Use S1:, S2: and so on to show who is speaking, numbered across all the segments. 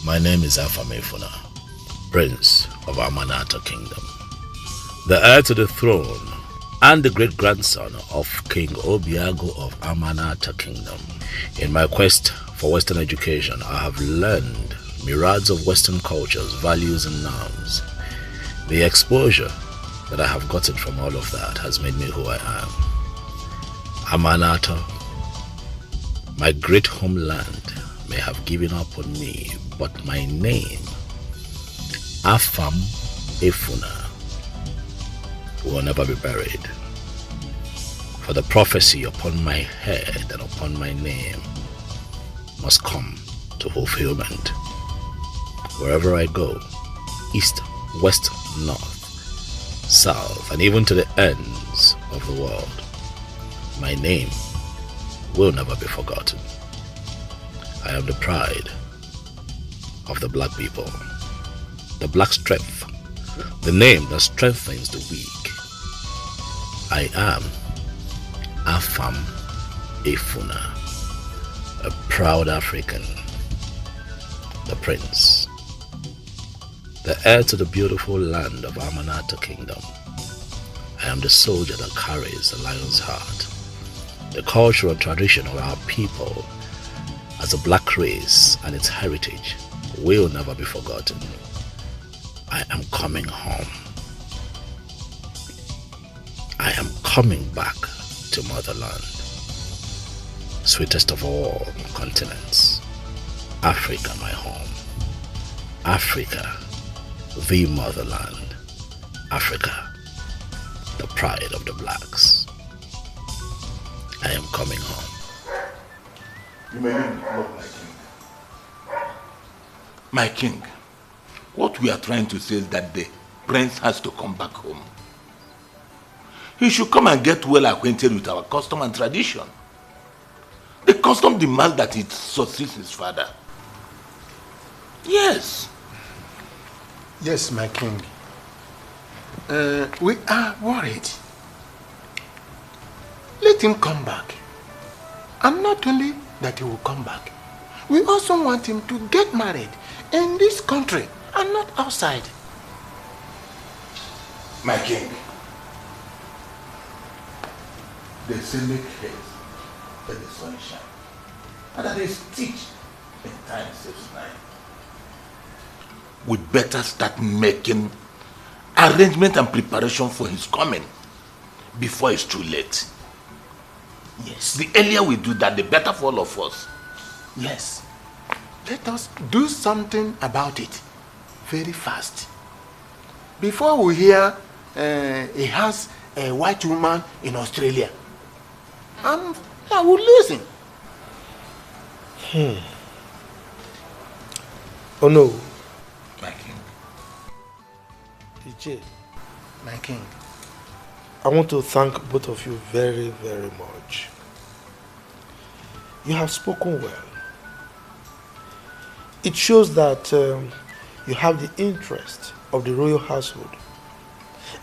S1: My name is Afamefuna, Prince of Amanata Kingdom, the heir to the throne and the great-grandson of King Obiago of Amanata Kingdom. In my quest for Western education, I have learned myriads of Western cultures, values and norms. The exposure that I have gotten from all of that has made me who I am. Amanata, my great homeland, may have given up on me, but my name, Afam Efuna, will never be buried. For the prophecy upon my head and upon my name must come to fulfillment. Wherever I go, east, west, north, south, and even to the ends of the world, my name will never be forgotten. I am the pride of the black people, the black strength, the name that strengthens the weak. I am Afam Efuna, a proud African, the prince, the heir to the beautiful land of Amanata Kingdom. I am the soldier that carries the lion's heart, the culture and tradition of our people as a black race and its heritage will never be forgotten. I am coming home. I am coming back to motherland, sweetest of all continents, Africa my home, Africa the motherland, Africa the pride of the blacks. I am coming home.
S2: You may not my king. My king, what we are trying to say is that the prince has to come back home. He should come and get well acquainted with our custom and tradition. The custom demands that he succeeds his father. Yes.
S3: Yes, my king. We are worried. Let him come back. And not only that he will come back, we also want him to get married in this country and not outside.
S2: My king, they say make haste when the sun shines, and that is teach in time saves nine. We better start making arrangement and preparation for his coming before it's too late. Yes. The earlier we do that, the better for all of us.
S3: Yes. Let us do something about it very fast. Before we hear he has a white woman in Australia, I will lose him.
S4: Oh no.
S2: My king.
S4: DJ.
S3: My king.
S4: I want to thank both of you very, very much. You have spoken well. It shows that you have the interest of the royal household,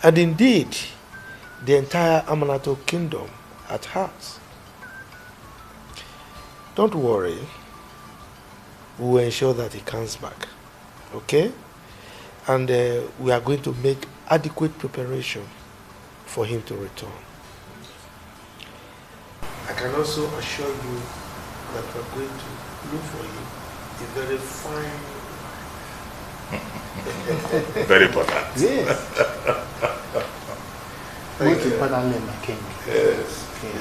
S4: and indeed the entire Amanato kingdom at heart. Don't worry, we will ensure that he comes back, okay? And we are going to make adequate preparation for him to return. I can also assure you that we are going to look for you a very fine wife.
S2: Very important.
S3: Yes. Most importantly, my king.
S2: Yes.
S3: Okay.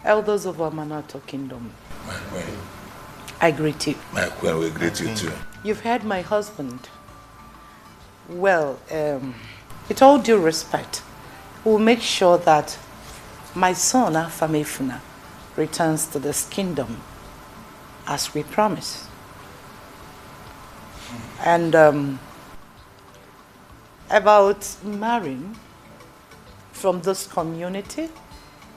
S5: Elders of Amanato Kingdom,
S2: My queen.
S5: I greet you.
S2: My queen, we greet you too.
S5: You've heard my husband. Well, with all due respect, we'll make sure that my son, Afamefuna, returns to this kingdom as we promised. And about marrying from this community,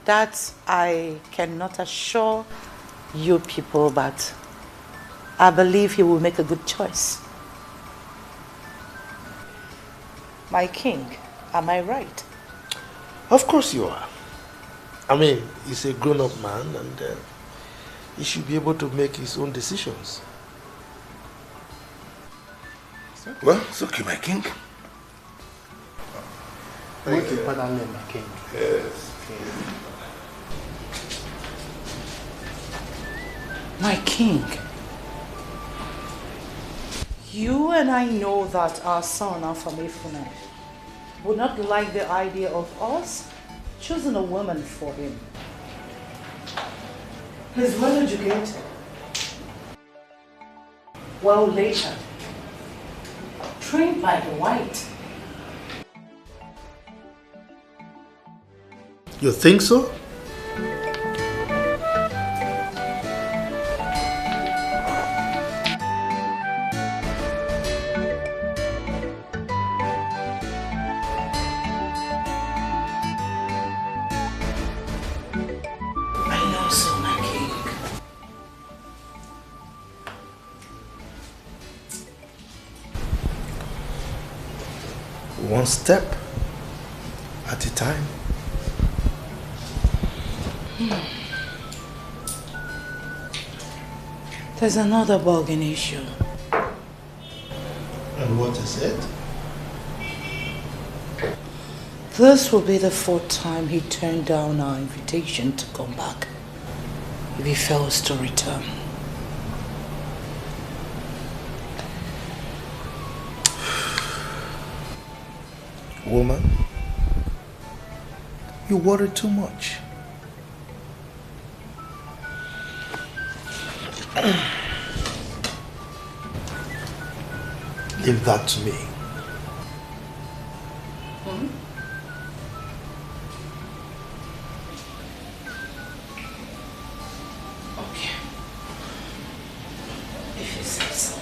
S5: that I cannot assure you people, but I believe he will make a good choice. My king, am I right?
S4: Of course you are. I mean, he's a grown-up man, and he should be able to make his own decisions.
S2: Well, it's okay, my king.
S3: Thank you, pardon me, my king.
S2: Yes.
S5: My king, you and I know that our son, Afamefuna, would not like the idea of us choosing a woman for him. He's well educated, well later, trained by the white.
S4: You think so? One step at a time.
S5: There's another bargain issue.
S4: And what is it?
S5: This will be the 4th time he turned down our invitation to come back if he fails to return.
S4: Woman, you worry too much. Leave that to me.
S5: Okay. If you say so.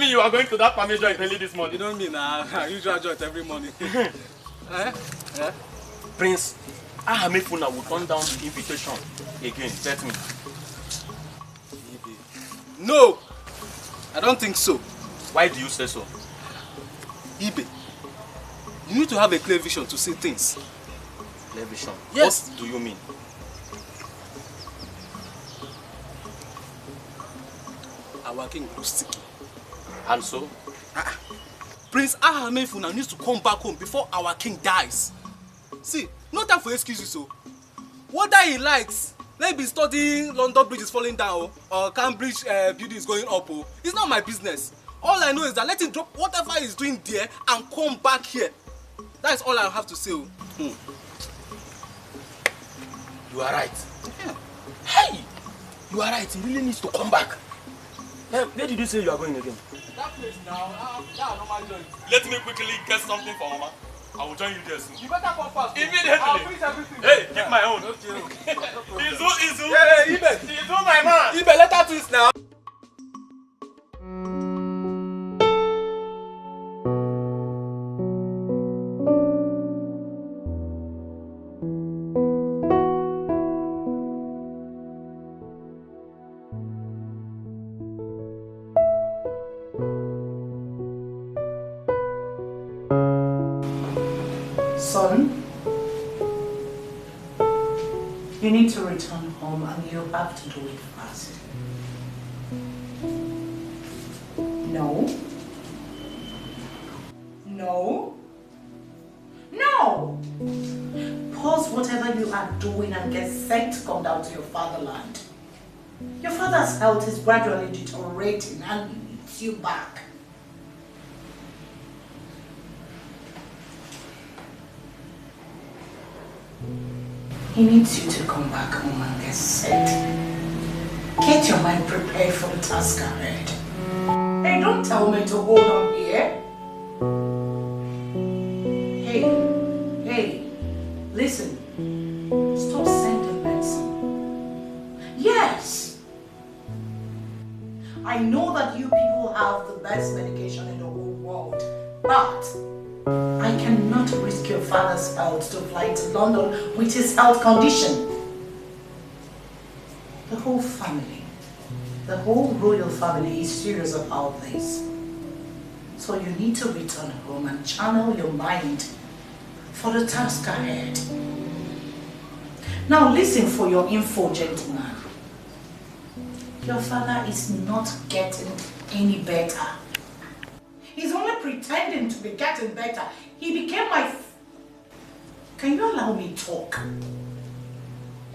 S6: You are going to that family joint early this morning.
S7: You don't mean usual joint every morning.
S6: Prince, Ahemefuna will turn down the invitation again. Bet me.
S7: No! I don't think so.
S6: Why do you say so?
S7: Ibe, you need to have a clear vision to see things.
S6: Clear vision?
S7: Yes.
S6: What do you mean?
S7: Our king was sticky.
S6: And so?
S7: Prince Ahemefuna needs to come back home before our king dies. See, no time for excuses, so. Whether he likes, let me be studying London Bridge is falling down or Cambridge building is going up. It's not my business. All I know is that let him drop whatever he's doing there and come back here. That is all I have to say.
S6: You are right. Yeah. Hey! You are right. He really needs to come back. Where did you say you are going again?
S7: That place now, normal joint.
S6: Let me quickly get something for Mama. I will join you there soon.
S7: You better come fast.
S6: Immediately.
S7: I'll finish everything.
S6: Hey, keep my own.
S7: Okay.
S6: Izu.
S7: Yeah, Ibe.
S6: Izu, my man.
S7: Ibe, let her twist now.
S5: Son, you need to return home and you have to do it fast. No. No. No! Pause whatever you are doing and get set to come down to your fatherland. Your father's health is gradually deteriorating and he needs you back. He needs you to come back home and get set. Get your mind prepared for the task ahead. Hey, don't tell me to hold on here. Hey, listen. Stop sending medicine. Yes. I know that you people best medication in the whole world. But I cannot risk your father's health to fly to London with his health condition. The whole family, the whole royal family is serious about this. So you need to return home and channel your mind for the task ahead. Now listen for your info, gentleman. Your father is not getting any better. He's only pretending to be getting better. He became my... Can you allow me to talk?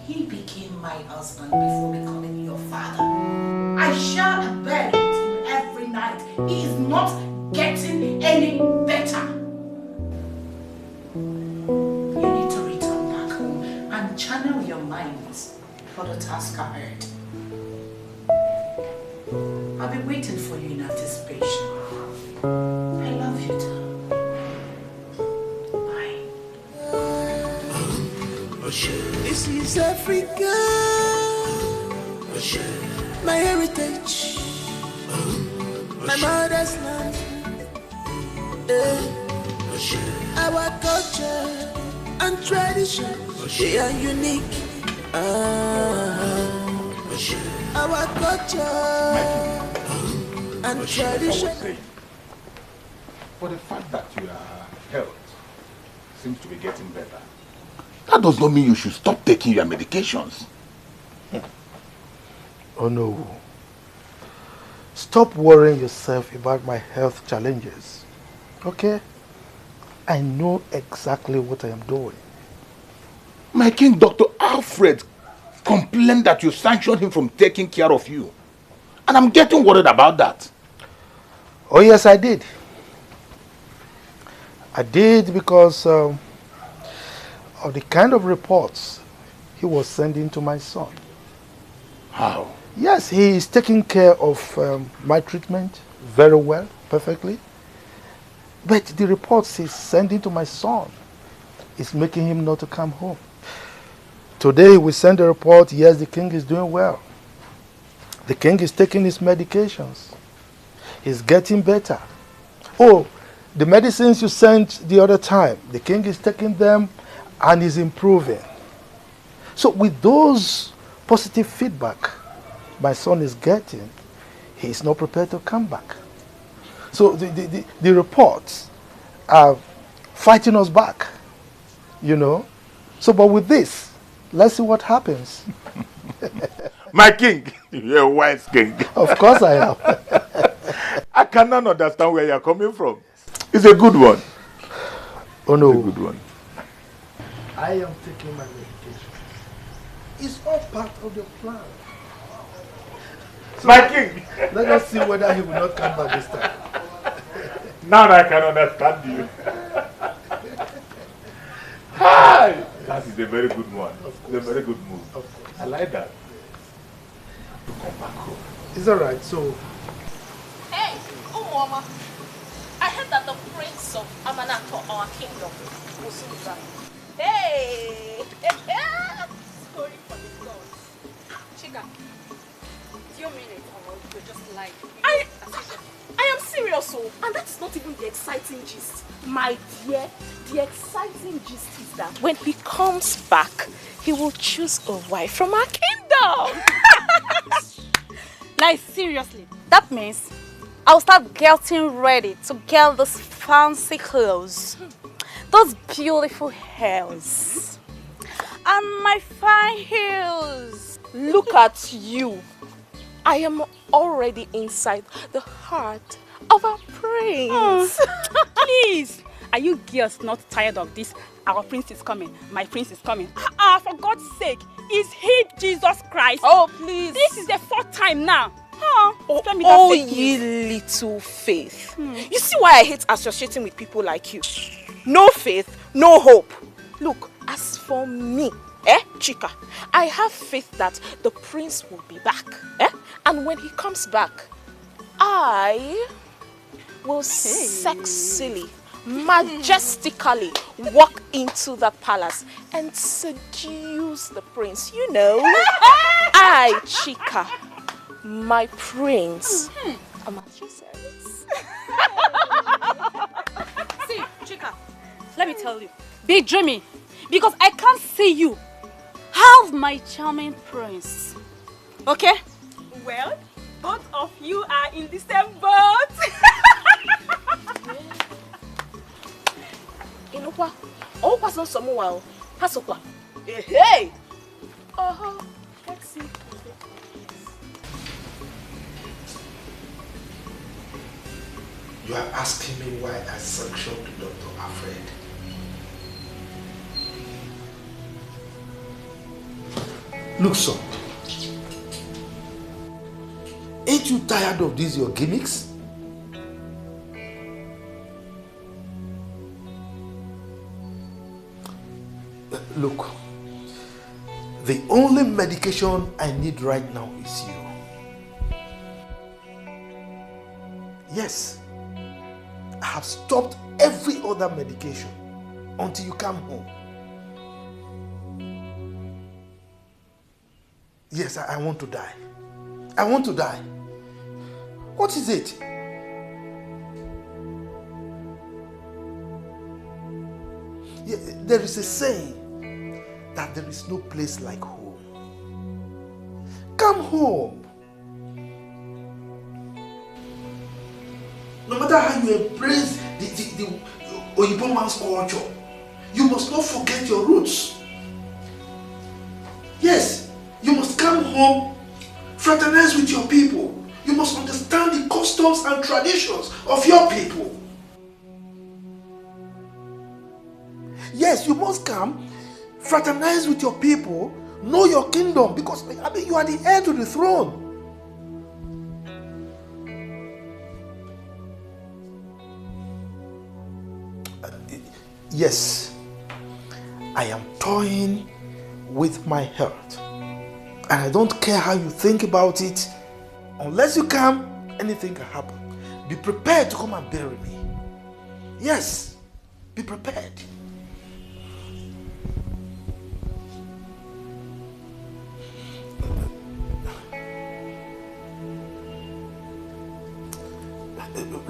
S5: He became my husband before becoming your father. I share a bed with him every night. He is not getting any better. You need to return back home and channel your minds for the task ahead. I'll be waiting for you in anticipation. I love you too. Bye.
S8: This is Africa, my heritage, my mother's land. Our culture and tradition, they are unique. Our culture and tradition.
S2: For the fact that your health seems to be getting better, that does not mean you should stop taking your medications.
S4: Oh no. Stop worrying yourself about my health challenges. Okay? I know exactly what I am doing.
S2: My king, Dr. Alfred, complained that you sanctioned him from taking care of you. And I'm getting worried about that.
S4: Oh yes, I did. I did because of the kind of reports he was sending to my son.
S2: How?
S4: Yes, he is taking care of my treatment very well, perfectly. But the reports he's sending to my son is making him not to come home. Today we send a report, yes, the king is doing well. The king is taking his medications. He's getting better. Oh, the medicines you sent the other time, the king is taking them and is improving. So with those positive feedback my son is getting, he is not prepared to come back. So the reports are fighting us back, you know. So but with this, let's see what happens.
S2: My king, you're a wise king.
S4: Of course I am.
S2: I cannot understand where you're coming from. It's a good one.
S4: Oh no.
S2: It's a good one.
S4: I am taking my medication. It's all part of the plan. So
S2: My king!
S4: Let us see whether he will not come back this time.
S2: Now I can understand you. Hi! That is a very good one. It's a very good move. I like that. To come back home.
S4: It's alright, so...
S9: Hey, Mama. I heard that the prince of Amanato, our kingdom, will soon be back. Hey! Story for the gods. Chica, do you mean it or you're just lying? I am serious, so, and that's not even the exciting gist. My dear, the exciting gist is that when he comes back, he will choose a wife from our kingdom.
S10: Like, seriously, that means I'll start getting ready to get those fancy clothes, those beautiful hairs, and my fine heels.
S9: Look at you. I am already inside the heart of our prince.
S10: Please, are you girls not tired of this? Our prince is coming. My prince is coming. For God's sake, is he Jesus Christ?
S9: Oh, please.
S10: This is the 4th time now.
S9: Oh, ye little faith. You see why I hate associating with people like you? No faith, no hope. Look, as for me, Chika, I have faith that the prince will be back. And when he comes back, I will sexily, majestically walk into the palace and seduce the prince. You know, I, Chika, my prince, I'm at your service.
S10: tell you, be dreaming, because I can't see you have my charming prince. Okay?
S9: Well, both of you are in the same boat. You know what? Oh, what's not someone? Hasokwa. Hey! Oh, let's see.
S4: You are asking me why I sanctioned Dr. Alfred. Look, son. Ain't you tired of these your gimmicks? Look, the only medication I need right now is you. Yes, I have stopped every other medication until you come home. Yes, I want to die. I want to die. What is it? Yeah, there is a saying that there is no place like home. Come home. No matter how you embrace the Oyibo man's culture, you must not forget your roots. Yes, you must come home, fraternize with your people. You must understand the customs and traditions of your people. Yes, you must come, fraternize with your people, know your kingdom, because I mean, you are the heir to the throne. Yes, I am toying with my health, and I don't care how you think about it. Unless you come, anything can happen. Be prepared to come and bury me. Yes, be prepared.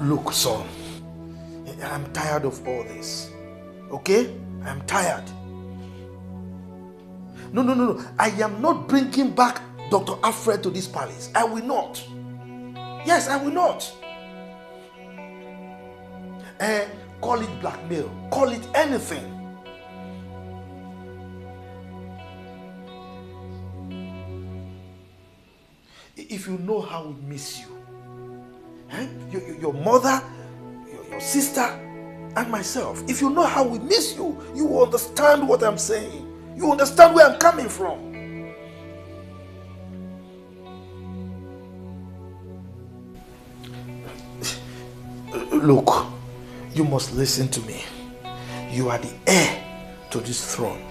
S4: Look, son, I'm tired of all this. Okay? I'm tired. No. I am not bringing back Dr. Alfred to this palace. I will not. Yes, I will not. Call it blackmail. Call it anything. If you know how we miss you, your mother, your sister, and myself, if you know how we miss you, you will understand what I'm saying. You understand where I'm coming from. Look, you must listen to me. You are the heir to this throne.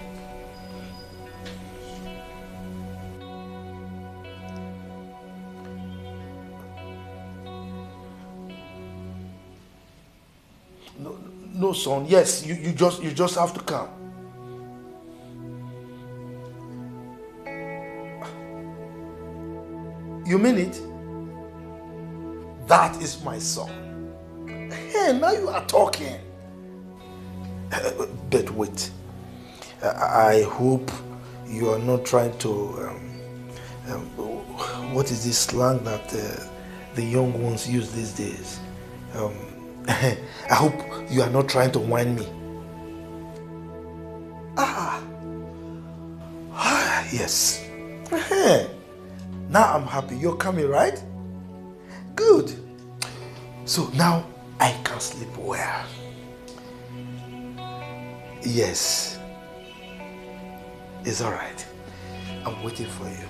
S4: No, son. Yes, you just have to come. You mean it? That is my son. Hey, now you are talking. But wait. I hope you are not trying to... what is this slang that the young ones use these days? I hope you are not trying to whine me. Yes. Now I'm happy. You're coming, right? Good. So now I can sleep well. Yes. It's all right. I'm waiting for you.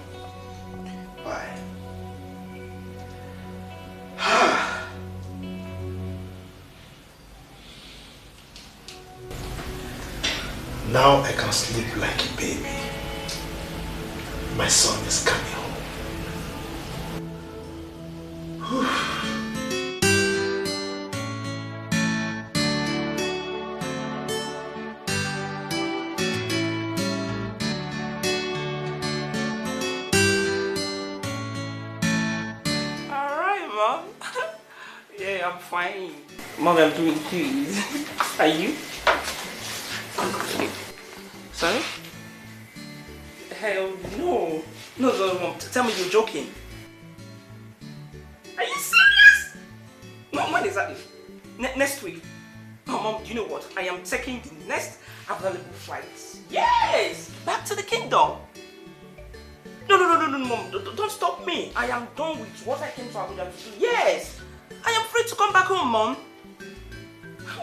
S4: Bye. Now I can sleep like a baby. My son is coming home.
S11: Alright, Mom. Yeah, I'm fine. Mom, I'm doing good. Are you?
S6: Sorry? Hell no. No, Mom. Tell me you're joking. Are you serious? Mom, when is that? Next week. Oh, Mom, you know what? I am taking the next available flights. Yes! Back to the kingdom. No, Mom. Don't stop me. I am done with what I came to Abuja to do. Yes! I am free to come back home, Mom.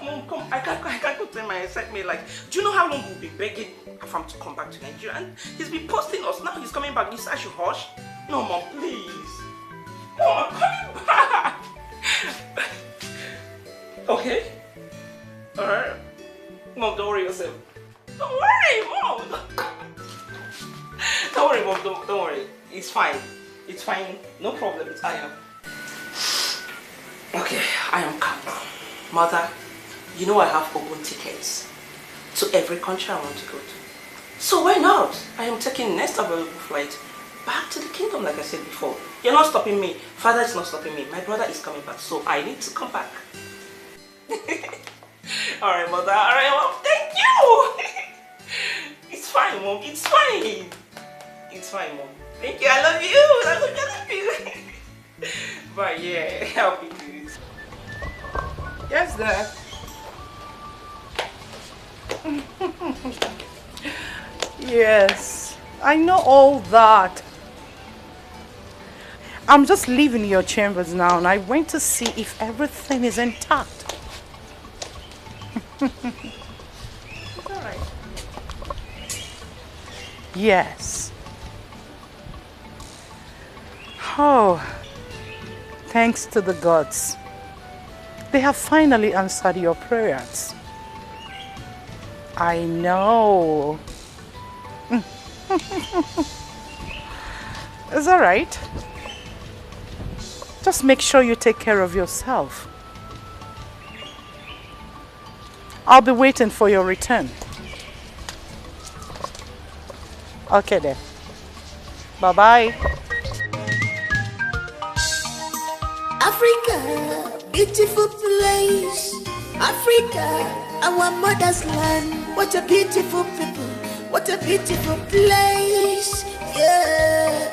S6: Mom, come. I can't go tell my excitement. Like, do you know how long we've been begging Afam to come back to Nigeria? And he's been posting us. Now he's coming back. You say I should hush? No, Mom, please. Mom, I'm coming back. Okay? Alright. Mom, don't worry yourself. Don't worry, Mom. Don't worry, Mom. Don't worry. It's fine. It's fine. No problem. I am. Okay, I am calm now. Mother, you know I have open tickets to every country I want to go to. So why not? I am taking next available flight back to the kingdom like I said before. You're not stopping me. Father is not stopping me. My brother is coming back, so I need to come back. Alright, Mother. Alright, Mom. Thank you. It's fine, Mom. It's fine. It's fine, Mom. Thank you. I love you. I love you. But yeah, I'll be good. Yes, Dad.
S5: Yes, I know all that. I'm just leaving your chambers now and I went to see if everything is intact.
S6: It's alright.
S5: Yes. Oh, thanks to the gods. They have finally answered your prayers. I know. It's all right. Just make sure you take care of yourself. I'll be waiting for your return. Okay then. Bye-bye.
S8: Africa, beautiful place. Africa, our mother's land. What a beautiful people. What a beautiful place. Yeah.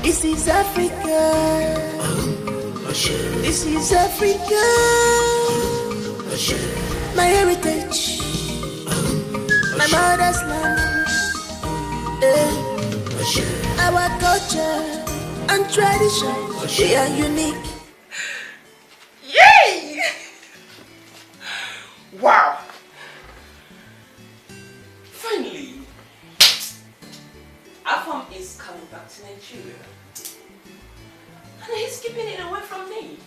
S8: This is Africa. This is Africa. My heritage. My mother's land. Our culture and tradition, they are unique.
S6: Yay! Wow! Finally, Afam is coming back to Nigeria. And he's keeping it away from me.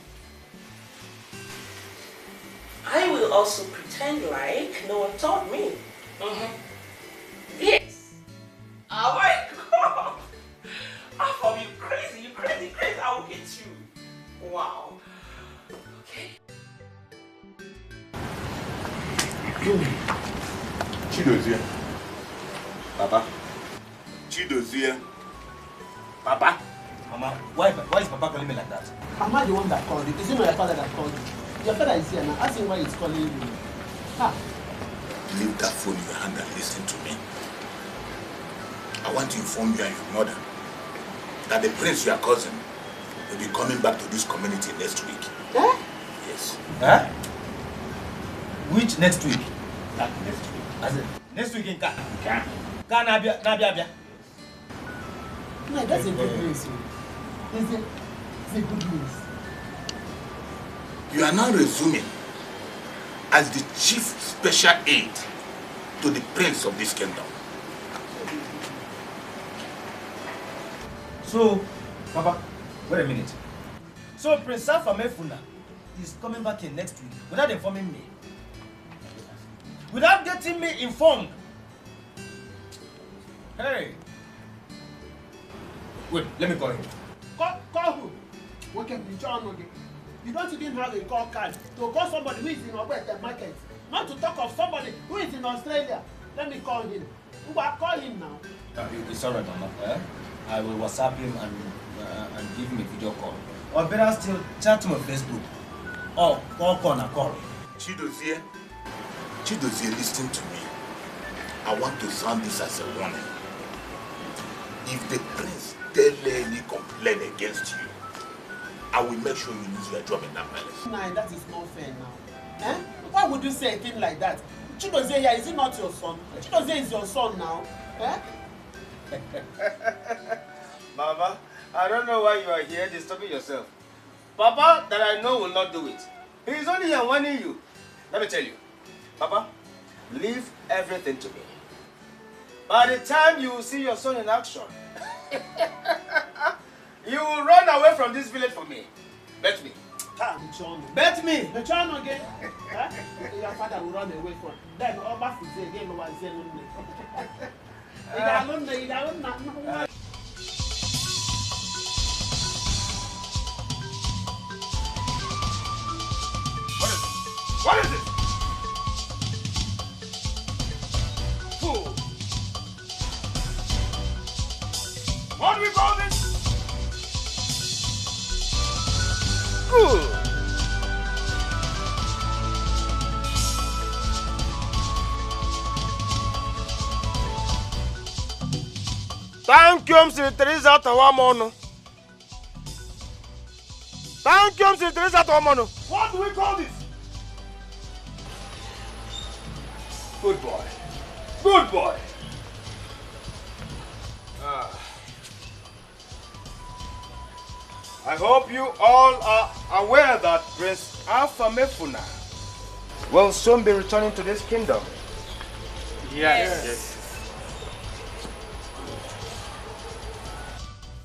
S6: I will also pretend like no one told me. Yes. Oh my God. Afam, you crazy, I will get you. Wow. Okay.
S2: Chidozie. Papa. Chidozie. Papa.
S11: Mama, why is Papa calling me like that? Am I the one that called you? Is it not your father that called you? Your father is here now. Ask him why he's calling you. Ah.
S2: Leave that phone in your hand and listen to me. I want to inform you and your mother that the prince, your cousin, will be coming back to this community next week.
S11: Eh?
S2: Yes.
S11: Huh? Which next week? That next week. As in, next week in Ka? Nabia. No, that's a good news. It's a good news.
S2: You are now resuming as the chief special aide to the prince of this kingdom.
S11: So, Papa, wait a minute. So Prince Afamefuna is coming back in next week without informing me. Without getting me informed Hey. Wait, let me call him.
S3: Call who? You don't even have a call card to call somebody who is in the market. Not to talk of somebody who is in Australia. Let me call him. Call him now.
S11: It's alright, Mama. I will WhatsApp him and give him a video call. Or better still, chat him on Facebook. Or call.
S2: Chidozie, listen to me. I want to sound this as a warning. If the prince tell any complaint against you, I will make sure you lose your job in that palace.
S3: Nah, that is not fair now. Eh? Why would you say a thing like that? Chidozie, is it not your son? Chidozie is your son now. Eh?
S11: Mama, I don't know why you are here disturbing yourself. Papa, that I know, will not do it. He is only here warning you. Let me tell you. Papa, leave everything to me. By the time you will see your son in action, you will run away from this village for me. Bet me. Bet me.
S3: The child again. Your father will run away from. Then Oba is again.
S2: What is it? Fool! What do we call this? Good!
S11: Thank you, Mr. Teresa Tawamono. Thank you, Mr. Teresa Tawamono.
S2: What do we call this? Good boy. Good boy.
S11: I hope you all are aware that Prince Afamefuna will soon be returning to this kingdom.
S7: Yes.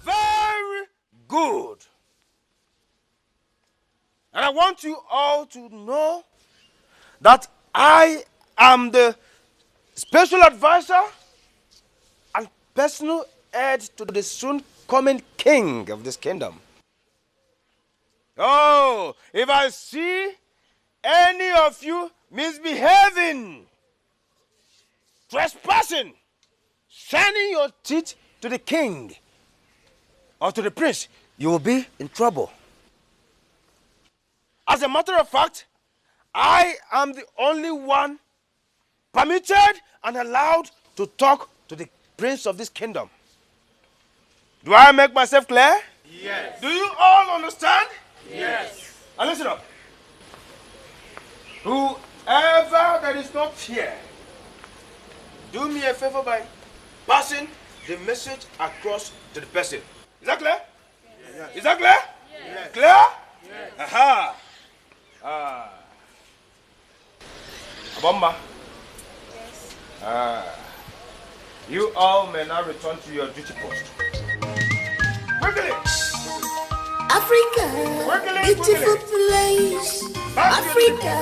S11: Very good. And I want you all to know that I am the special advisor and personal heir to the soon coming king of this kingdom. Oh, if I see any of you misbehaving, trespassing, shining your teeth to the king or to the prince, you will be in trouble. As a matter of fact, I am the only one permitted and allowed to talk to the prince of this kingdom. Do I make myself clear?
S7: Yes.
S11: Do you all understand?
S7: Yes.
S11: And listen up. Whoever that is not here, do me a favor by passing the message across to the person. Is that clear? Yes. Is that clear? Yes. Clear? Yes. Aha. Abomma. Yes. You all may now return to your duty post. Quickly!
S8: Africa, beautiful place. Africa,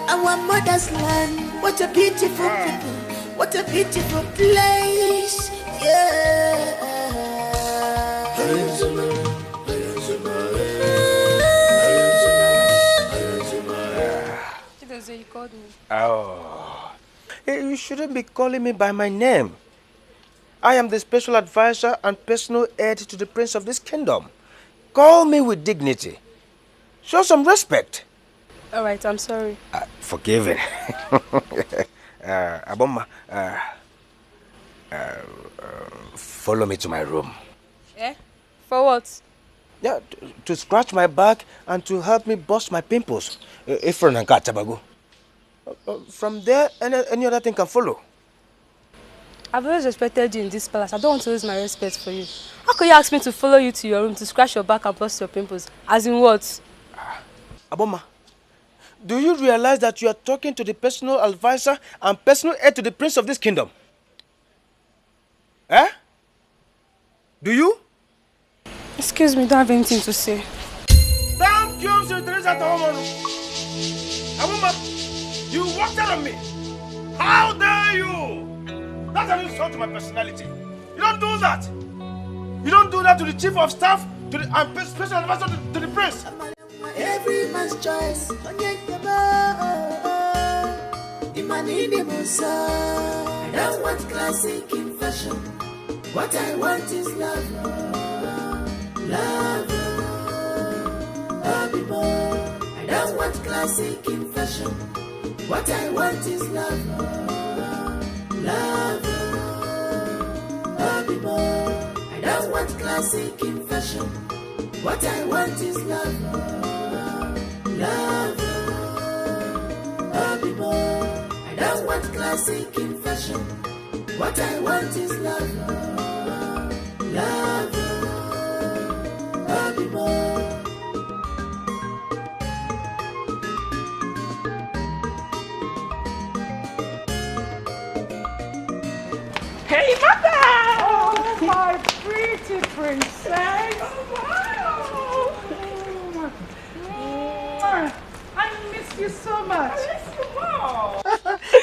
S8: our mother's land. What a beautiful people. What a beautiful place. Yeah.
S9: You called me.
S11: Oh. You shouldn't be calling me by my name. I am the special advisor and personal heir to the prince of this kingdom. Call me with dignity. Show some respect.
S9: All right, I'm sorry.
S11: Forgiven. Abomma, follow me to my room.
S9: Eh? For what?
S11: Yeah, to scratch my back and to help me bust my pimples. Ifron and Katabago. From there, any other thing can follow.
S9: I've always respected you in this palace. I don't want to lose my respect for you. How can you ask me to follow you to your room to scratch your back and bust your pimples? As in what?
S11: Aboma, do you realize that you are talking to the personal advisor and personal heir to the prince of this kingdom? Eh? Do you?
S9: Excuse me, don't have anything to say.
S11: Thank you, Mr. Teresa Tawomono. Aboma, you walked out on me. How dare you? That's an insult to my personality.
S4: You don't do that. You don't do that to the chief of staff, to the special advisor to the prince.
S8: Every man's choice. I don't want classic in fashion. What I want is love. Love. I don't want classic in fashion. What I want is love. Love. I don't want classic in fashion. What I want is love. Love. I don't want classic in fashion. What I want is love. Love.
S6: Hey, mother!
S5: Oh, my pretty princess! Oh, I miss you so much.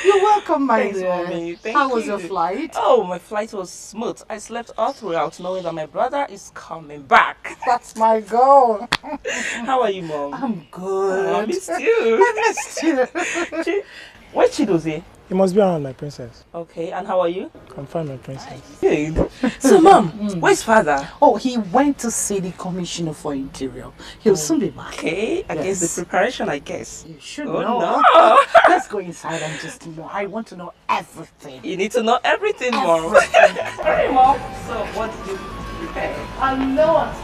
S5: You're welcome, my
S6: Thanks,
S5: dear.
S6: Mommy. Thank
S5: How was
S6: you.
S5: your flight?
S6: Oh, my flight was smooth. I slept all throughout knowing that my brother is coming back.
S5: That's my goal.
S6: How are you, Mom?
S5: I'm good.
S6: Oh, I missed you.
S5: I missed you.
S6: Where's Chidozie?
S12: You must be around, my princess.
S6: Okay, and how are you?
S12: I'm fine, my princess.
S6: Good. So, Mom, where's father?
S5: Oh, he went to see the commissioner for interior. He'll soon be back.
S6: Okay, I guess the preparation, I guess.
S5: You should
S6: Oh,
S5: know.
S6: no.
S5: Let's go inside and just know. I want to know everything.
S6: You need to know everything, Mom. Sorry, Mom. So, what did you prepare?
S5: A lot.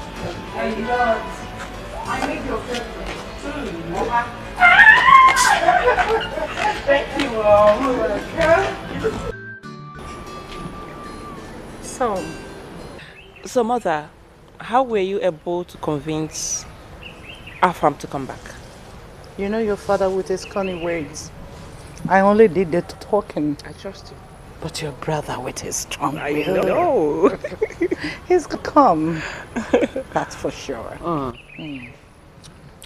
S5: A lot. I make your favorite.
S6: Thank you, Mom. So, Mother, how were you able to convince Afam to come back?
S5: You know your father with his cunning ways. I only did the talking.
S6: I trust you.
S5: But your brother with his strong will.
S6: I know.
S5: He's gonna come. That's for sure.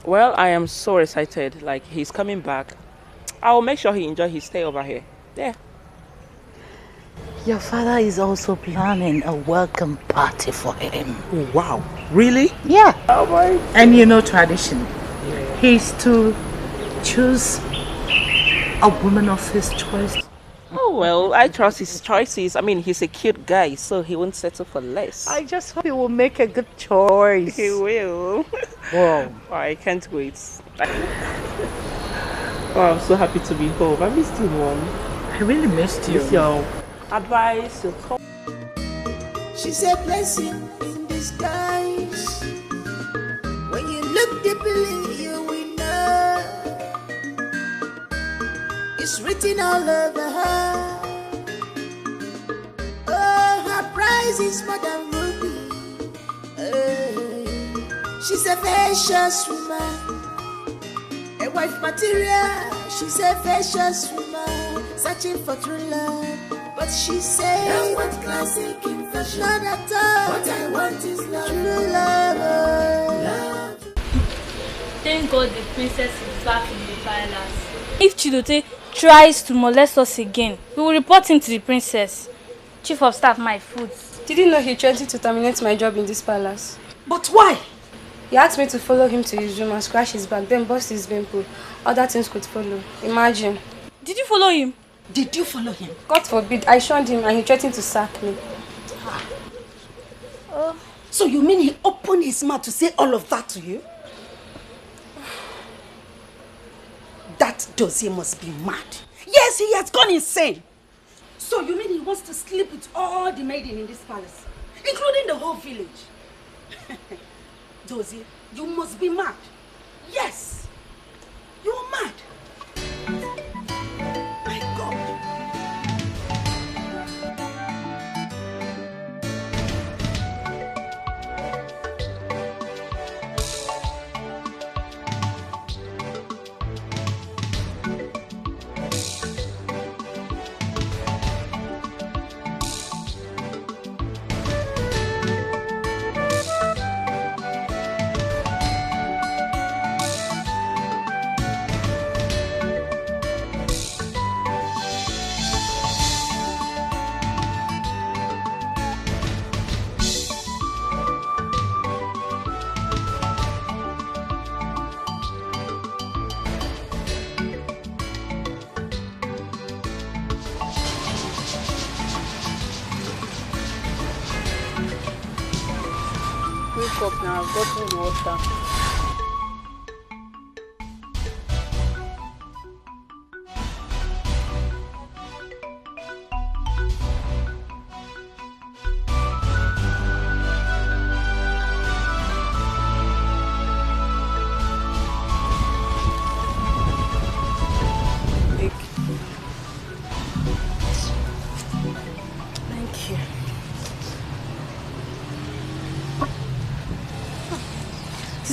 S6: Well, I am so excited. Like, he's coming back. I will make sure he enjoys his stay over here. Yeah.
S5: Your father is also planning a welcome party for him.
S6: Wow. Really?
S5: Yeah.
S6: Oh my.
S5: And you know tradition. Yeah. He's to choose a woman of his choice.
S6: Oh, well, I trust his choices. I mean, he's a cute guy, so he won't settle for less.
S5: I just hope he will make a good choice.
S6: He will.
S5: Wow.
S6: I can't wait. Oh, I'm so happy to be home. I missed you, Mom.
S5: I really missed you.
S6: Miss your advice, your talk.
S8: She's a blessing in disguise. When you look deeply, you will know. It's written all over her. Oh, her price is more than ruby. She's a vicious woman. A wife material. She's a vicious woman. Searching for true love. But she said, I want classic in fashion. Not at all. What I want is love. True love.
S13: Thank God the princess is back in the palace. If Chidote tries to molest us again, we will report him to the princess. Chief of staff, my food.
S14: Did you know he threatened to terminate my job in this palace?
S5: But why?
S14: He asked me to follow him to his room and scratch his back, then bust his pimple. Other things could follow. Imagine.
S13: Did you follow him?
S5: Did you follow him?
S14: God forbid. I shunned him and he threatened to sack me.
S5: So you mean he opened his mouth to say all of that to you? That dossier must be mad. Yes, he has gone insane. So you mean he wants to sleep with all the maidens in this palace, including the whole village? Dozie, you must be mad. Yes, you are mad. My God.
S13: up now. I've gotten the water.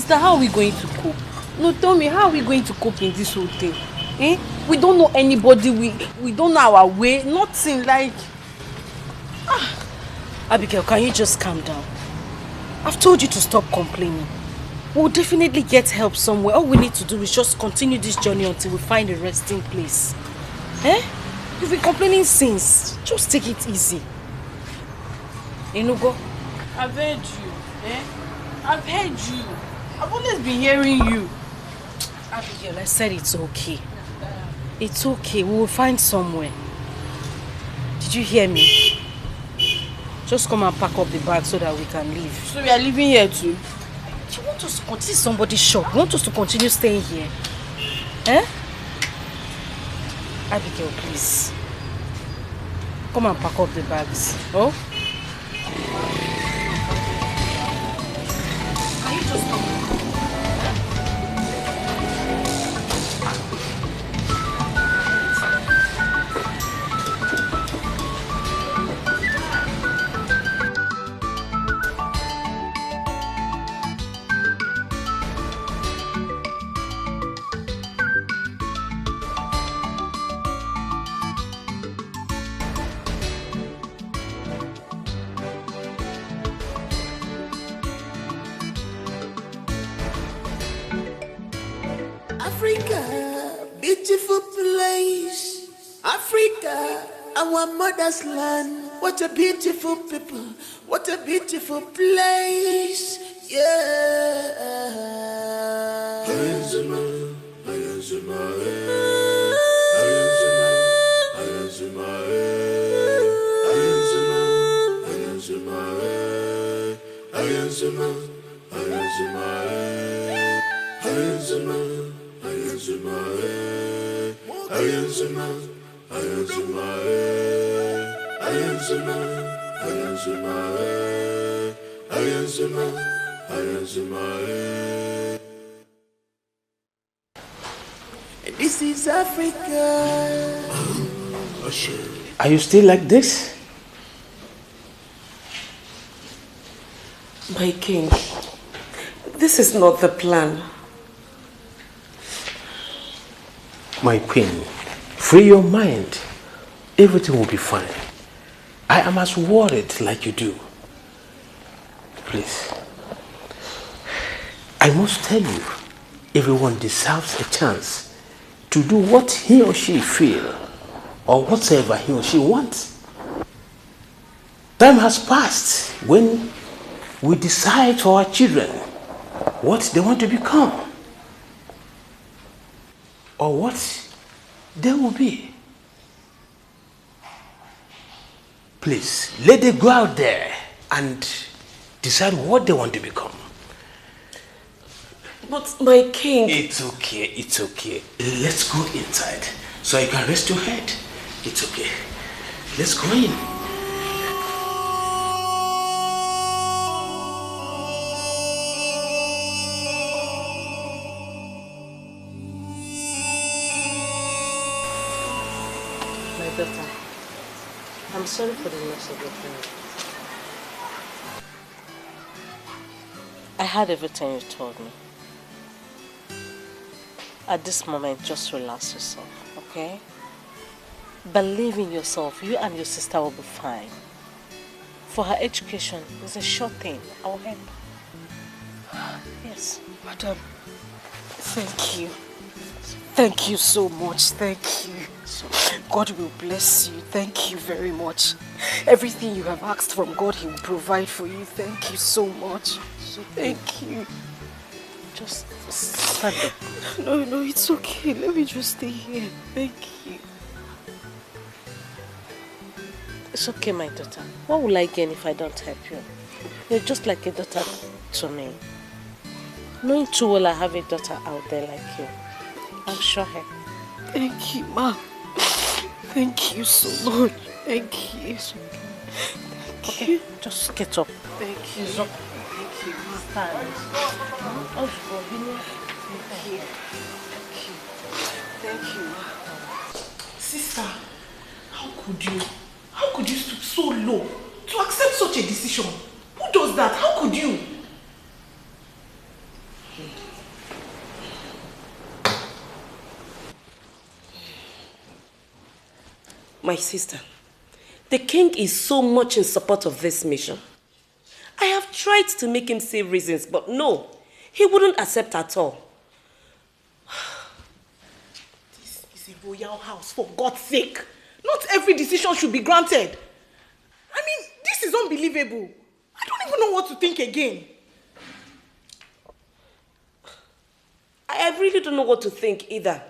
S15: How are we going to cope? No, tell me, how are we going to cope in this hotel? Eh? We don't know anybody, we don't know our way, nothing like... Abigail, can you just calm down? I've told you to stop complaining. We'll definitely get help somewhere. All we need to do is just continue this journey until we find a resting place. Eh? You've been complaining since. Just take it easy. Enugo?
S13: I've heard you. Eh? I've heard you. I've always been hearing you.
S15: Abigail, I said it's okay. It's okay. We will find somewhere. Did you hear me? Just come and pack up the bag so that we can leave.
S13: So we are leaving here too?
S15: Do you want us to continue somebody's shop? You want us to continue staying here? Eh? Abigail, please. Come and pack up the bags. Oh? Can you just come?
S8: Our mother's land, what a beautiful people, what a beautiful place, yeah. This is Africa.
S1: Are you still like this?
S16: My king, this is not the plan.
S1: My queen, free your mind. Everything will be fine. I am as worried like you do. Please. I must tell you, everyone deserves a chance to do what he or she feels or whatever he or she wants. Time has passed when we decide for our children what they want to become or what they will be. Please, let them go out there and decide what they want to become.
S16: But my king...
S1: It's okay, it's okay. Let's go inside so you can rest your head. It's okay. Let's go in.
S16: My daughter, I'm sorry for the loss of your parents. I heard everything you told me. At this moment, just relax yourself, okay? Believe in yourself. You and your sister will be fine. For her education, it's a sure thing. I'll help. Yes.
S15: Madam, thank you. Thank you so much. Thank you. God will bless you. Thank you very much. Everything you have asked from God, He will provide for you. Thank you so much. So thank you.
S16: Just stand up.
S15: No, it's okay. Let me just stay here. Thank you.
S16: It's okay, my daughter. What will I gain if I don't help you? You're just like a daughter to me. Knowing too well I have a daughter out there like you, I'm sure her.
S15: Thank you, Ma. Thank you so much. Thank you.
S16: Okay, just get up.
S15: Thank you.
S16: Thank
S15: you.
S16: Stand.
S15: Thank you, Ma.
S6: Sister, how could you stoop so low to accept such a decision? Who does that? How could you?
S17: My sister, the king is so much in support of this mission. I have tried to make him say reasons, but no, he wouldn't accept at all.
S6: This is a royal house, for God's sake. Not every decision should be granted. I mean, this is unbelievable. I don't even know what to think again.
S17: I really don't know what to think either.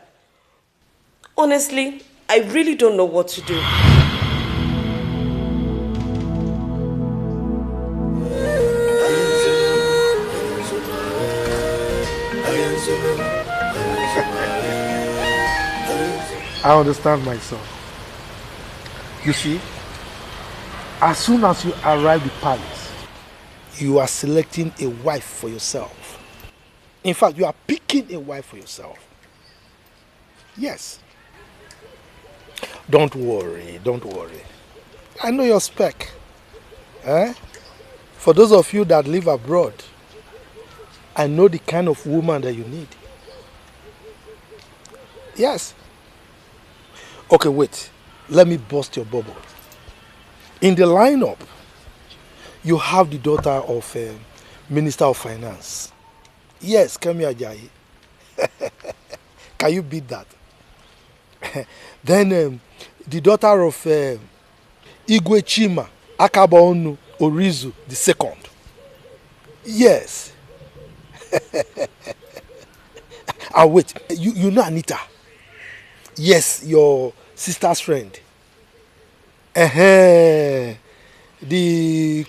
S17: Honestly, I really don't know what to do.
S4: I understand my son. You see, as soon as you arrive the palace, you are selecting a wife for yourself. In fact, you are picking a wife for yourself. Yes. Don't worry, don't worry. I know your spec. For those of you that live abroad, I know the kind of woman that you need. Yes. Okay, wait. Let me bust your bubble. In the lineup, you have the daughter of Minister of Finance. Yes, Kemi Ajayi. Can you beat that? Then the daughter of Igwe Chima Akabonu Orizu II. Yes. Wait, you know Anita? Yes, your sister's friend. The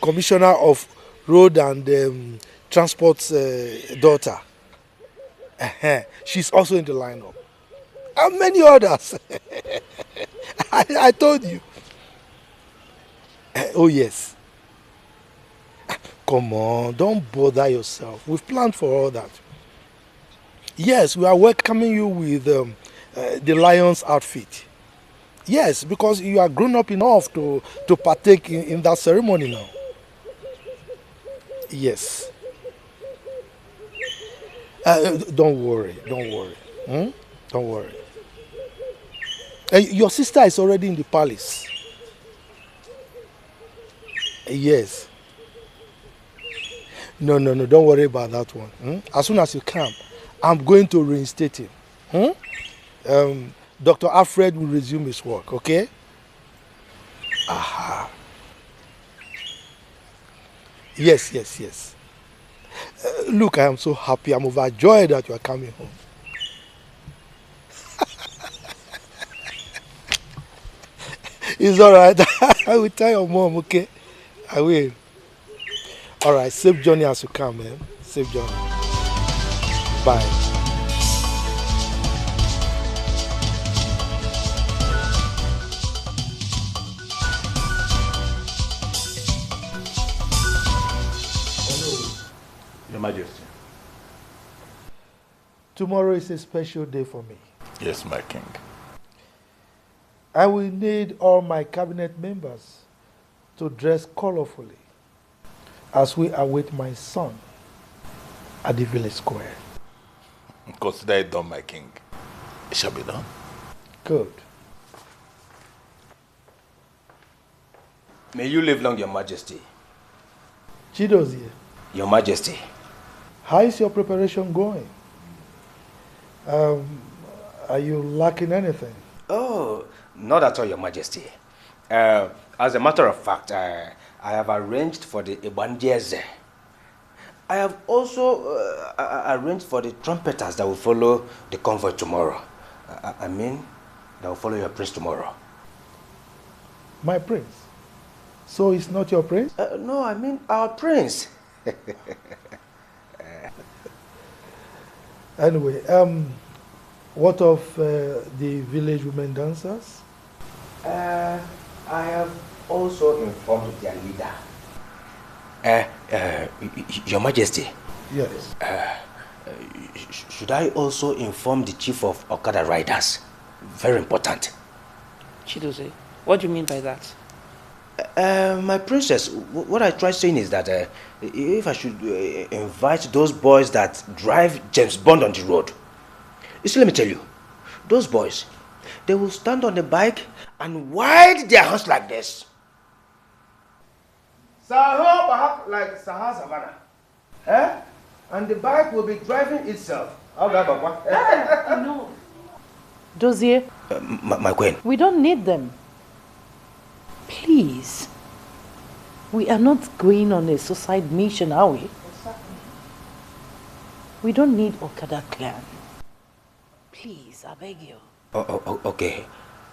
S4: commissioner of road and transport's daughter. She's also in the lineup. And many others. I told you. Oh yes. Come on, don't bother yourself. We've planned for all that. Yes, we are welcoming you with the lion's outfit. Yes, because you are grown up enough to partake in that ceremony now. Yes. Don't worry. Don't worry. Your sister is already in the palace. Yes. No, don't worry about that one. As soon as you come, I'm going to reinstate him. Dr. Alfred will resume his work, okay? Aha. Yes. Look, I am so happy. I'm overjoyed that you are coming home. It's all right. I will tell your mom, okay? I will. All right, safe journey as you come, man. Safe journey. Bye.
S2: Your Majesty.
S4: Tomorrow is a special day for me.
S2: Yes, my king.
S4: I will need all my cabinet members to dress colorfully as we await my son at the village square.
S2: Consider it done, my king. It shall be done.
S4: Good.
S11: May you live long, Your Majesty.
S4: Chidozie.
S11: Your Majesty.
S4: How is your preparation going? Are you lacking anything?
S11: Oh, not at all, Your Majesty. As a matter of fact, I have arranged for the Ibandieze. I have also arranged for the trumpeters that will follow the convoy tomorrow. I mean, that will follow your prince tomorrow.
S4: My prince? So it's not your prince?
S11: No, I mean our prince.
S4: Anyway, what of the village women dancers?
S11: I have also informed their leader. Your Majesty.
S4: Yes.
S11: Should I also inform the chief of Okada riders? Very important.
S6: Chidozie, what do you mean by that?
S11: My princess, what I tried saying is that if I should invite those boys that drive James Bond on the road. You see, let me tell you, those boys, they will stand on the bike and wide their hands like this. Sahar like Sahar Savannah. And the bike will be driving itself.
S5: No. Dozier.
S11: My queen.
S5: We don't need them. Please. We are not going on a suicide mission, are we? We don't need Okada clan. Please, I beg you.
S11: Okay.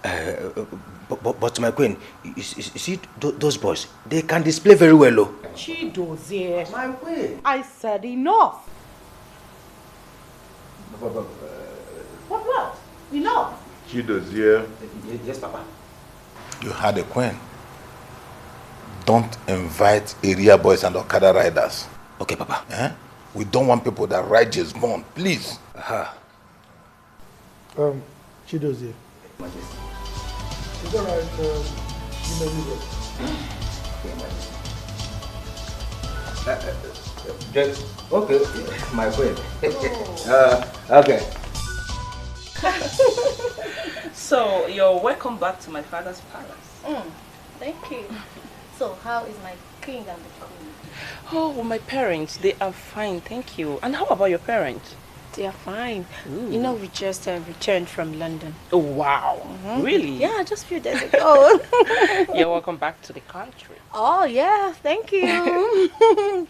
S11: But my queen, you see those boys, they can display very well.
S5: Chidozie.
S11: My queen.
S5: I said enough. What? Enough.
S2: Chidozie.
S11: Yes, Papa.
S2: You had a queen. Don't invite area boys and Okada riders.
S11: Okay, Papa.
S2: We don't want people that ride James Bond, please.
S4: Chidozie. Is that right? You may leave it.
S11: Okay, my queen. Okay.
S6: So, you're welcome back to my father's palace.
S9: Thank you. So, how is my king and the queen?
S6: Oh, my parents, they are fine, thank you. And how about your parents?
S15: They are fine.
S6: Ooh.
S15: You know, we just returned from London.
S6: Oh, wow. Really?
S15: Yeah, just a few days ago.
S6: You're welcome back to the country.
S15: Oh, yeah, thank you.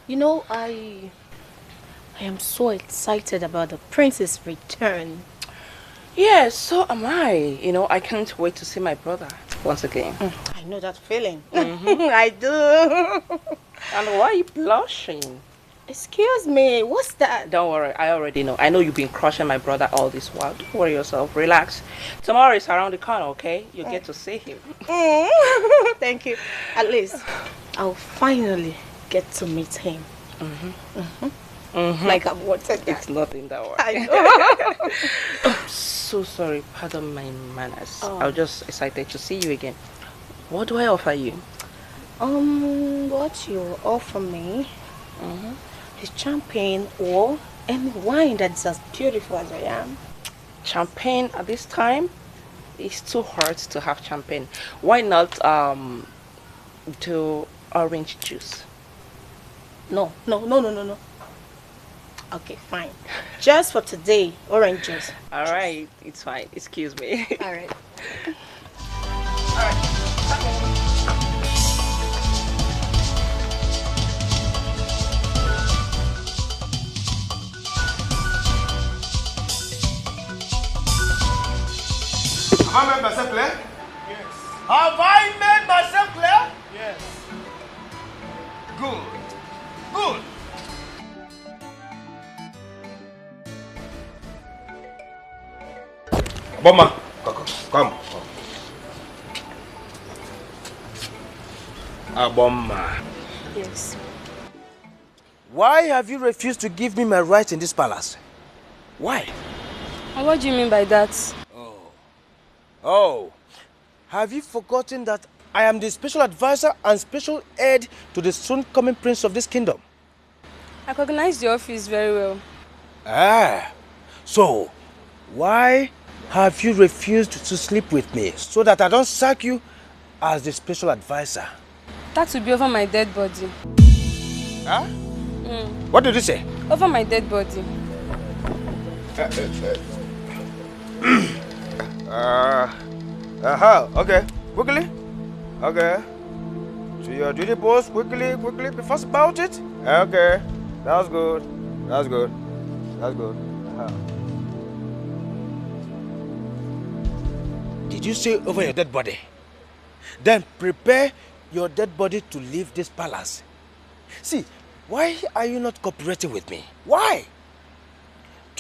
S15: You know, I am so excited about the prince's return.
S6: Yes, so am I. You know, I can't wait to see my brother once again.
S15: I know that feeling. I do.
S6: And why are you blushing?
S15: Excuse me, what's that?
S6: Don't worry, I already know. I know you've been crushing my brother all this while. Don't worry yourself, relax. Tomorrow is around the corner, okay? You get to see him.
S15: Thank you. At least I'll finally get to meet him. Like I've wanted that.
S6: It's nothing that way.
S15: I know.
S6: I'm so sorry, pardon my manners. I was just excited to see you again. What do I offer you?
S15: What you offer me is champagne or any wine that's as beautiful as I am.
S6: Champagne at this time? It's too hard to have champagne. Why not do orange juice?
S15: No. Okay, fine. Just for today, orange juice.
S6: All right, it's fine. Excuse me.
S15: All right.
S11: Have I made myself clear? Yes. Have I made myself clear?
S7: Yes.
S11: Good. Bomma, come. Bomma.
S15: Yes.
S11: Why have you refused to give me my rights in this palace? Why?
S14: And what do you mean by that?
S11: Oh, have you forgotten that I am the special advisor and special aide to the soon coming prince of this kingdom?
S14: I recognize the office very well.
S11: So why have you refused to sleep with me so that I don't sack you as the special advisor?
S14: That will be over my dead body.
S11: What did you say?
S14: Over my dead body.
S11: Okay, quickly. Okay. To your duty post, quickly, be fast about it. Okay, that's good. Did you say over your dead body? Then prepare your dead body to leave this palace. See, why are you not cooperating with me? Why?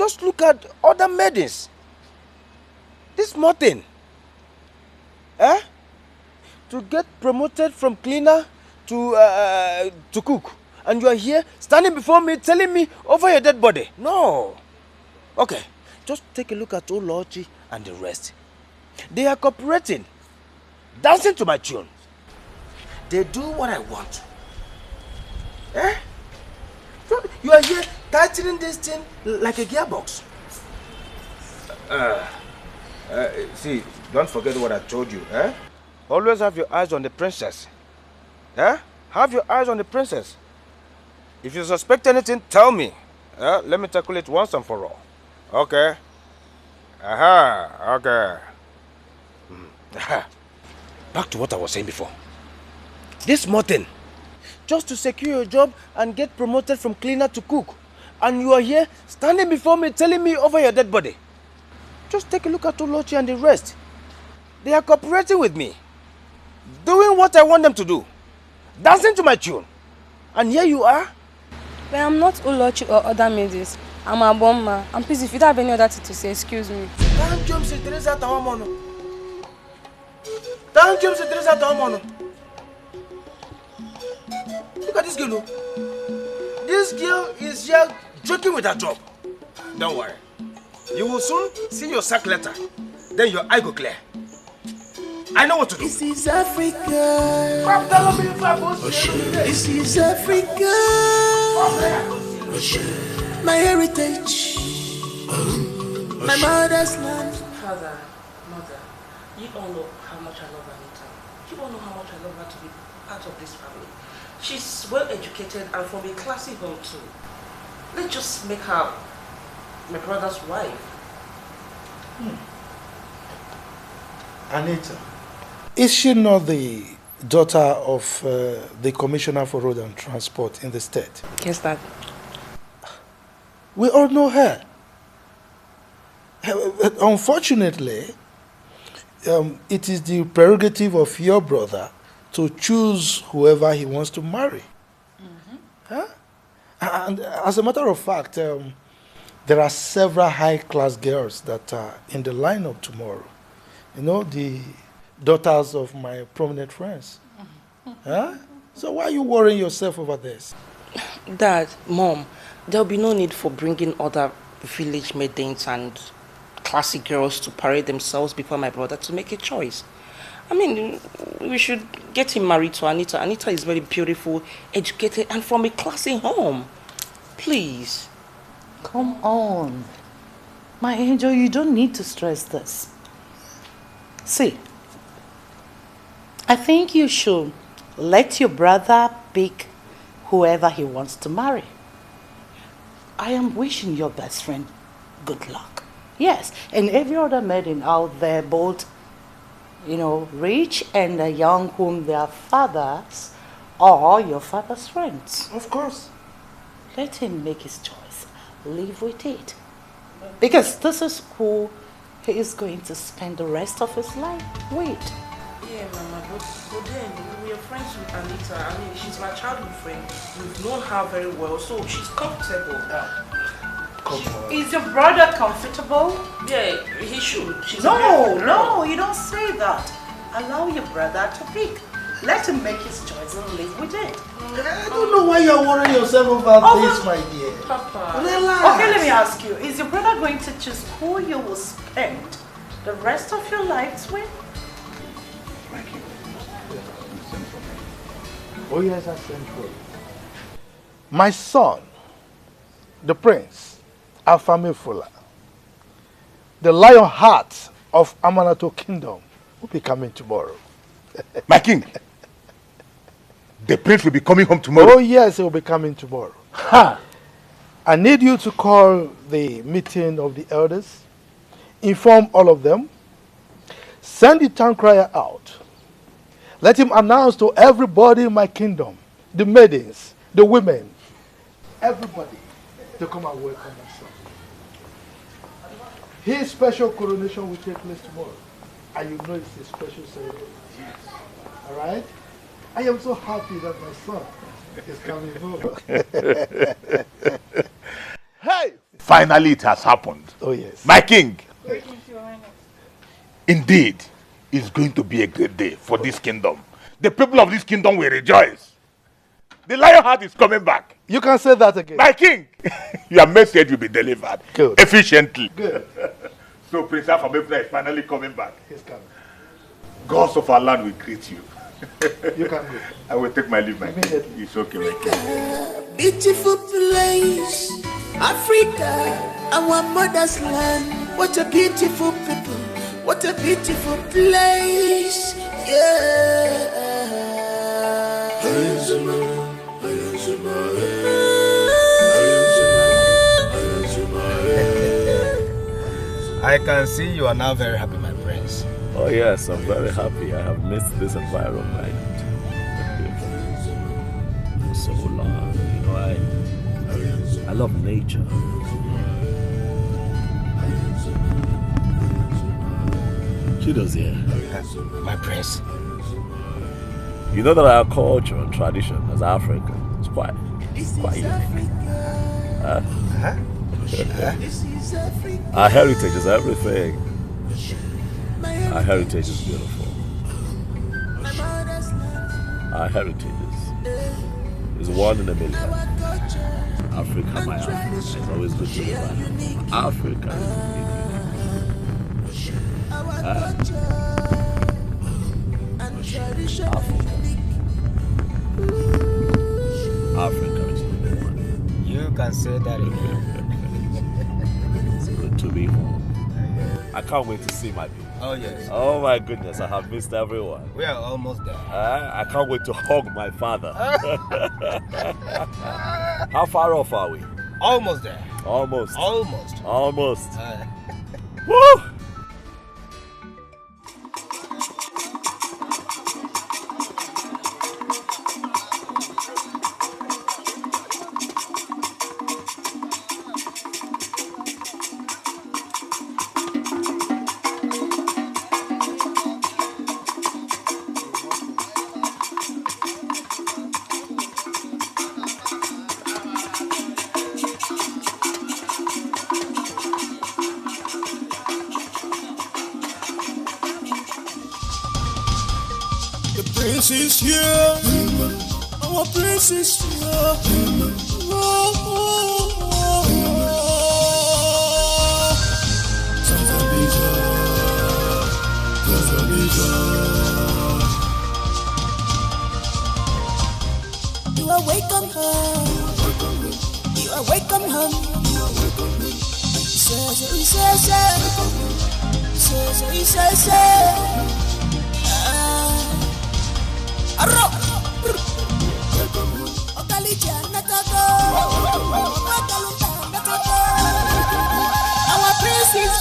S11: Just look at other maidens. This Martin, to get promoted from cleaner to cook, and you are here standing before me telling me over your dead body. No. Okay, just take a look at Olochi and the rest. They are cooperating, dancing to my tune. They do what I want. You are here tightening this thing like a gearbox. See, don't forget what I told you. Always have your eyes on the princess. Have your eyes on the princess. If you suspect anything, tell me. Let me tackle it once and for all. Okay. Okay. Back to what I was saying before. This Martin, just to secure your job and get promoted from cleaner to cook, and you are here standing before me telling me over your dead body. Just take a look at Olochi and the rest. They are cooperating with me, doing what I want them to do, dancing to my tune. And here you are.
S14: But I'm not Olochi or other maidens. I'm a bomber. And please, if you don't have any other thing to say, excuse me.
S11: Look at this girl. This girl is here joking with her job. Don't worry. You will soon see your sack letter. Then your eye go clear. I know what to do.
S8: This is Africa. This is Africa. My heritage. My mother's land.
S15: Father, mother, you all know how much I love Anita. You all know how much I love her to be part of this family. She's well educated and from a classy home too. Let's just make her my brother's wife.
S4: Anita, is she not the daughter of the Commissioner for Road and Transport in the state?
S14: Yes, Dad.
S4: We all know her. Unfortunately, it is the prerogative of your brother to choose whoever he wants to marry. And as a matter of fact, there are several high-class girls that are in the lineup tomorrow. You know, the daughters of my prominent friends. So why are you worrying yourself over this?
S15: Dad, Mom, there'll be no need for bringing other village maidens and classy girls to parade themselves before my brother to make a choice. I mean, we should get him married to Anita. Anita is very beautiful, educated, and from a classy home. Please.
S5: Come on. My angel, you don't need to stress this. See, I think you should let your brother pick whoever he wants to marry. I am wishing your best friend good luck. Yes, and every other maiden out there, both, you know, rich and young, whom their fathers or your father's friends.
S4: Of course.
S5: Let him make his choice. Live with it. Because this is who he is going to spend the rest of his life with.
S15: Yeah, Mama, but then we are friends with Anita. I mean, she's my childhood friend. We've known her very well, so she's comfortable.
S5: Is your brother comfortable?
S15: Yeah, he should. She's
S5: No, you don't say that. Allow your brother to pick. Let him make his choice and live with it.
S4: I don't know why you're worrying yourself about this, my dear.
S15: Papa.
S4: Relax.
S5: Okay, let me ask you. Is your brother going to choose who you will spend the rest of your lives with?
S4: Oh yes, I sent for you. My son, the prince, Afamefula, the lion heart of Amanato Kingdom, will be coming tomorrow.
S3: My king, the prince will be coming home tomorrow.
S4: Oh yes, he will be coming tomorrow. Ha! I need you to call the meeting of the elders, inform all of them, send the town crier out. Let him announce to everybody in my kingdom, the maidens, the women, everybody, to come and welcome my son. His special coronation will take place tomorrow. And you know it's a special ceremony. Yes. All right? I am so happy that my son is coming home.
S3: Hey!
S2: Finally, it has happened.
S4: Oh, yes.
S2: My king. Indeed, it's going to be a great day for this kingdom. The people of this kingdom will rejoice. The lion heart is coming back.
S4: You can say that again.
S2: My king, your message will be delivered efficiently.
S4: Good.
S2: So Prince Afamefuna is finally coming back.
S4: He's coming.
S2: Gods of our land will greet you.
S4: You can go.
S2: I will take my leave, my king. It's okay, my king.
S8: Beautiful place, Africa, our mother's land. What a beautiful people, what a beautiful place. Yeah.
S11: I can see you are now very happy, my prince.
S1: Oh yes, I'm very happy. I have missed this environment for so long. You know, I love nature. Chido's here.
S11: My prince.
S1: You know that our culture and tradition as Africans is quite unique. Our heritage is everything. Our heritage is beautiful. Our heritage is one in a million. Africa, my Africa. It's always good to remember. Africa is Africa is number one.
S11: You can say that again.
S1: It's good to be home. I can't wait to see my people.
S11: Oh yes.
S1: Oh my goodness, I have missed everyone.
S11: We are almost there.
S1: I can't wait to hug my father. How far off are we?
S11: Almost there.
S1: Almost.
S11: Almost.
S1: Almost. Woo!
S8: Is here. Our place is here. Oh, oh, oh, oh. You are welcome home. You are welcome home. Say. Our prince is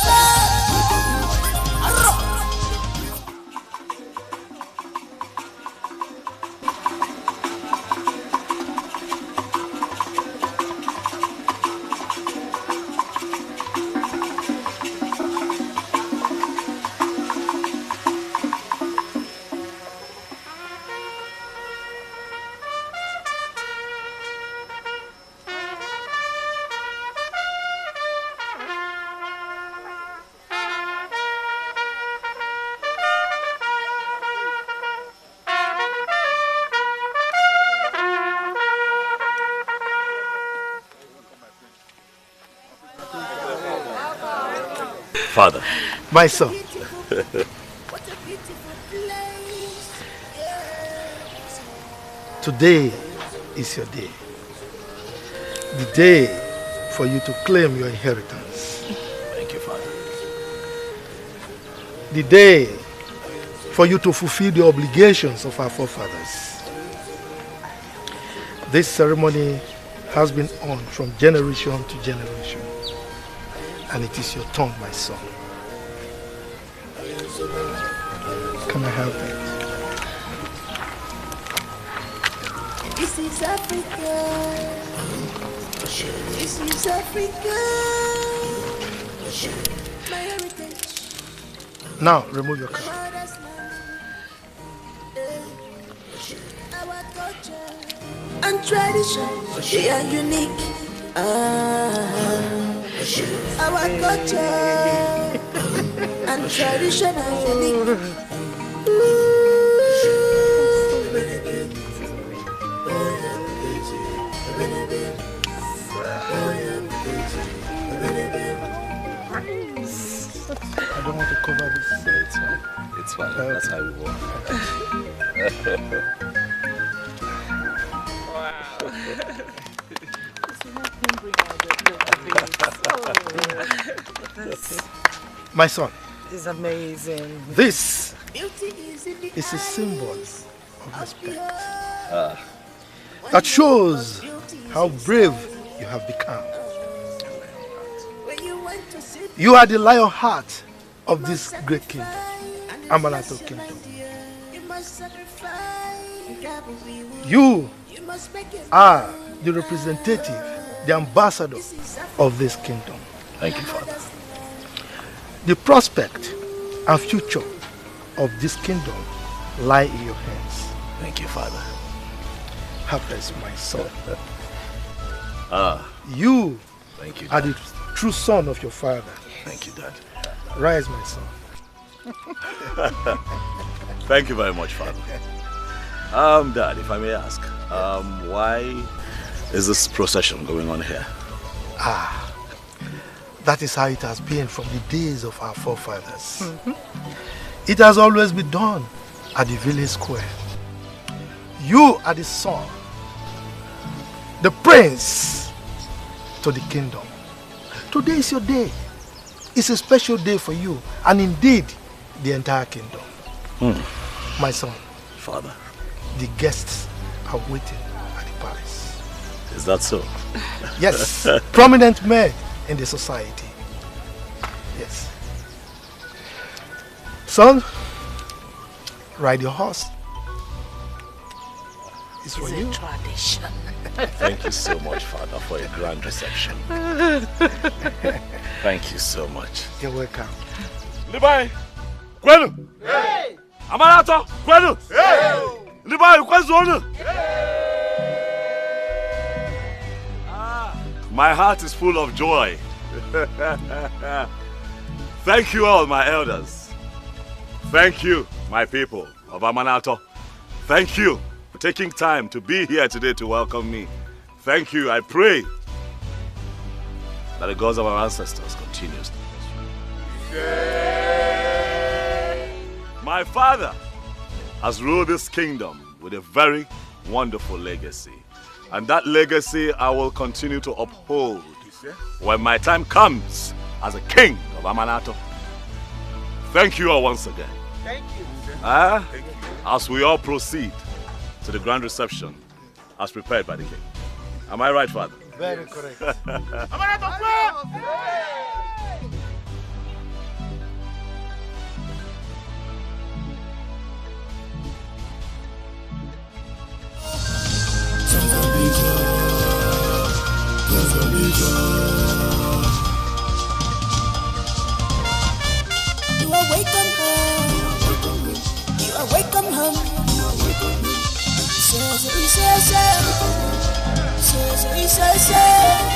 S1: Father.
S4: My son. Today is your day. The day for you to claim your inheritance.
S1: Thank you, Father.
S4: The day for you to fulfill the obligations of our forefathers. This ceremony has been on from generation to generation. And it is your turn, my son. Can I have that?
S8: This is Africa. This is Africa. My heritage.
S4: Now, remove your cap.
S8: Our culture and tradition, they are unique. Our culture and tradition are unique.
S4: I don't want to cover this.
S1: It's fine. It's fine. That's how we work.
S4: My son.
S5: It's amazing.
S4: This is a symbol of respect. That shows how brave you have become. You are the lion heart of this great kingdom, Amanato Kingdom. You are the representative, the ambassador of this kingdom.
S1: Thank you, Father.
S4: The prospect and future of this kingdom lie in your hands.
S1: Thank you, Father.
S4: Have mercy, my son.
S1: You
S4: Thank you, are the true son of your father.
S1: Thank you, Dad.
S4: Rise, my son.
S1: Thank you very much, Father. Dad, if I may ask, why is this procession going on here?
S4: That is how it has been from the days of our forefathers. It has always been done at the village square. You are the son, the prince to the kingdom. Today is your day. It's a special day for you, and indeed, the entire kingdom. My son.
S1: Father.
S4: The guests are waiting at the palace.
S1: Is that so?
S4: Yes. Prominent men in the society. Yes. Son, ride your horse. It's for you.
S5: Tradition.
S1: Thank you so much, Father, for a grand reception. Thank you so much.
S4: You're welcome.
S18: Libai, Kwenu. Hey. Amanato, Kwenu. Hey. Libai, Kwenu. My heart is full of joy. Thank you all, my elders. Thank you, my people of Amanato. Thank you for taking time to be here today to welcome me. Thank you. I pray that the gods of our ancestors continues. My father has ruled this kingdom with a very wonderful legacy. And that legacy I will continue to uphold when my time comes as a king of Amanato. Thank you all once again.
S3: Thank you.
S18: Thank you. As we all proceed to the grand reception as prepared by the king. Am I right, Father?
S4: Very correct.
S8: You are welcome home. You are welcome home. Say.